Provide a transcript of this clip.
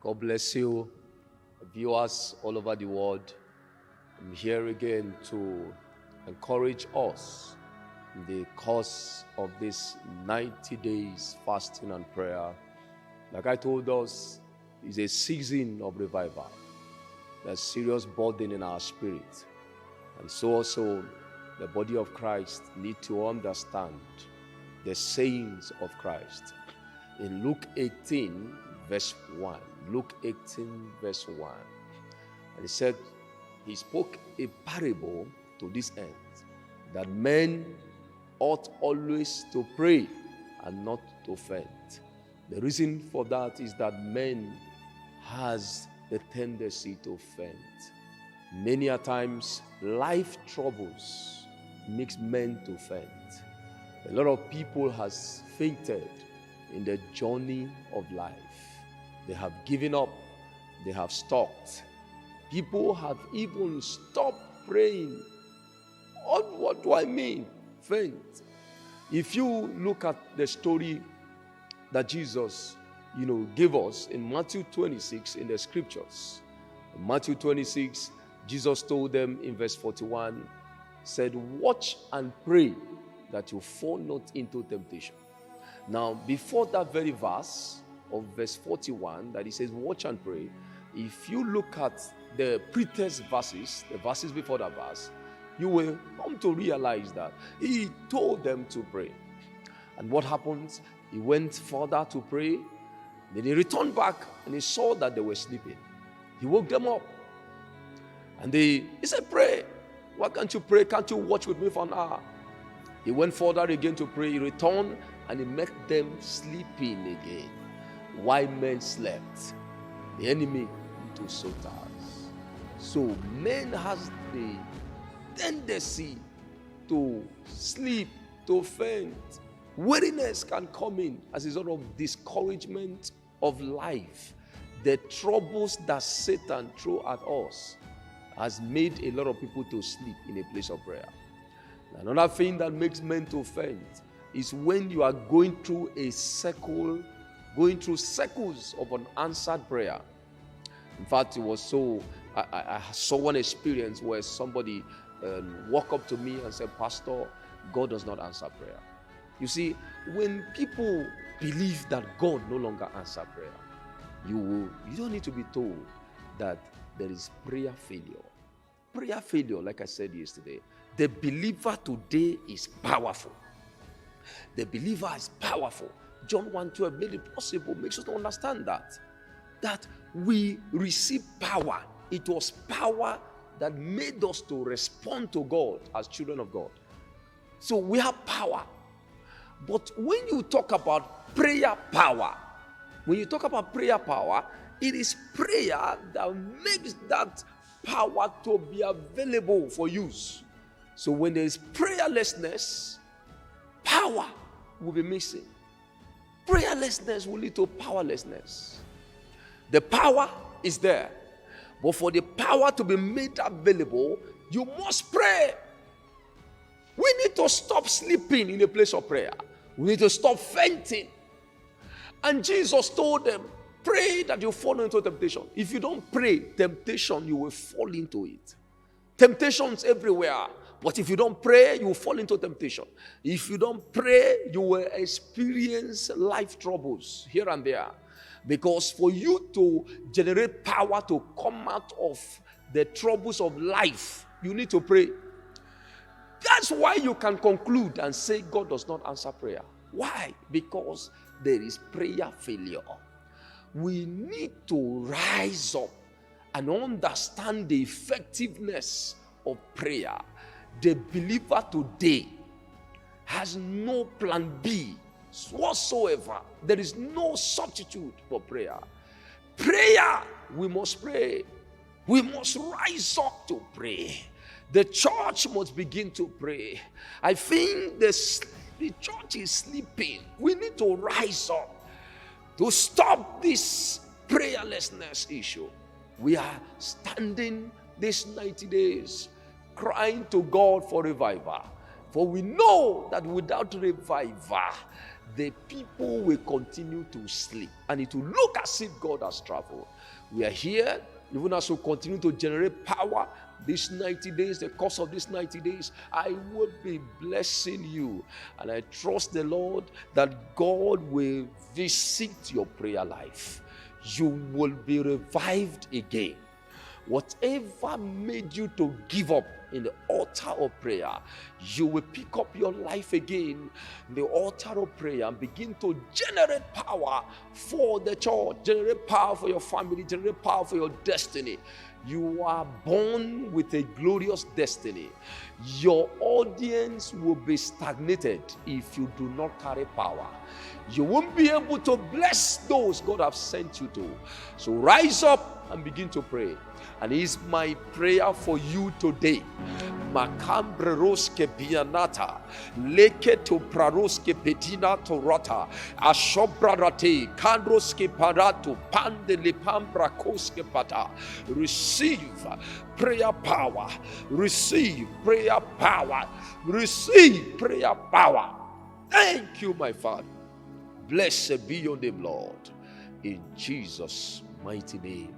God bless you, viewers all over the world. I'm here again to encourage us in the course of this 90 days fasting and prayer. Like I told us, it's a season of revival. There's serious burden in our spirit. And so also, the body of Christ need to understand the sayings of Christ. In Luke 18, verse 1. Luke 18, verse 1. And he said, he spoke a parable to this end, that men ought always to pray and not to faint. The reason for that is that men has the tendency to faint. Many a times, life troubles makes men to faint. A lot of people has fainted in the journey of life. They have given up. They have stopped. People have even stopped praying. What do I mean? Faint. If you look at the story that Jesus, gave us in Matthew 26 in the scriptures. In Matthew 26, Jesus told them in verse 41, said, watch and pray that you fall not into temptation. Now, before that very verse of verse 41 that he says, watch and pray, if you look at the previous verses, the verses before that verse, you will come to realize that he told them to pray. And what happens? He went further to pray. Then he returned back and he saw that they were sleeping. He woke them up. And he said, pray. Why can't you pray? Can't you watch with me for an hour? He went further again to pray. He returned and he met them sleeping again. Why men slept? The enemy into Satan. So men has the tendency to sleep, to faint. Weariness can come in as a sort of discouragement of life. The troubles that Satan threw at us has made a lot of people to sleep in a place of prayer. Another thing that makes men to faint is when you are going through circles of unanswered prayer. In fact, it was so, I saw one experience where somebody walked up to me and said, Pastor, God does not answer prayer. You see, when people believe that God no longer answers prayer, you don't need to be told that there is prayer failure. Prayer failure, like I said yesterday, the believer today is powerful. The believer is powerful. John 1:12 made it possible, makes us to understand that we receive power. It was power that made us to respond to God as children of God. So we have power. But when you talk about prayer power, it is prayer that makes that power to be available for use. So when there is prayerlessness, power will be missing. Prayerlessness will lead to powerlessness. The power is there, but for the power to be made available, you must pray. We need to stop sleeping in a place of prayer. We need to stop fainting. And Jesus told them, pray that you fall into temptation. If you don't pray, temptation, you will fall into it. Temptations everywhere. But if you don't pray, you will fall into temptation. If you don't pray, you will experience life troubles here and there. Because for you to generate power to come out of the troubles of life, you need to pray. That's why you can conclude and say God does not answer prayer. Why? Because there is prayer failure. We need to rise up and understand the effectiveness of prayer. The believer today has no plan B whatsoever. There is no substitute for prayer. Prayer, we must pray. We must rise up to pray. The church must begin to pray. I think the church is sleeping. We need to rise up to stop this prayerlessness issue. We are standing these 90 days crying to God for revival. For we know that without revival, the people will continue to sleep, and it will look as if God has traveled. We are here, even as we continue to generate power these 90 days, the course of these 90 days, I will be blessing you. And I trust the Lord that God will visit your prayer life. You will be revived again. Whatever made you to give up in the altar of prayer, you will pick up your life again in the altar of prayer and begin to generate power for the church, generate power for your family, generate power for your destiny. You are born with a glorious destiny. Your audience will be stagnated if you do not carry power. You won't be able to bless those God has sent you to. So rise up and begin to pray. And it's my prayer for you today. Makambreroske bianata, leke to praroske pedina to rota, ashobrarate, kandroske parato, pandele pambrakoske pata. Receive prayer power. Receive prayer power. Receive prayer power. Thank you, my Father. Blessed be your name, Lord. In Jesus' mighty name.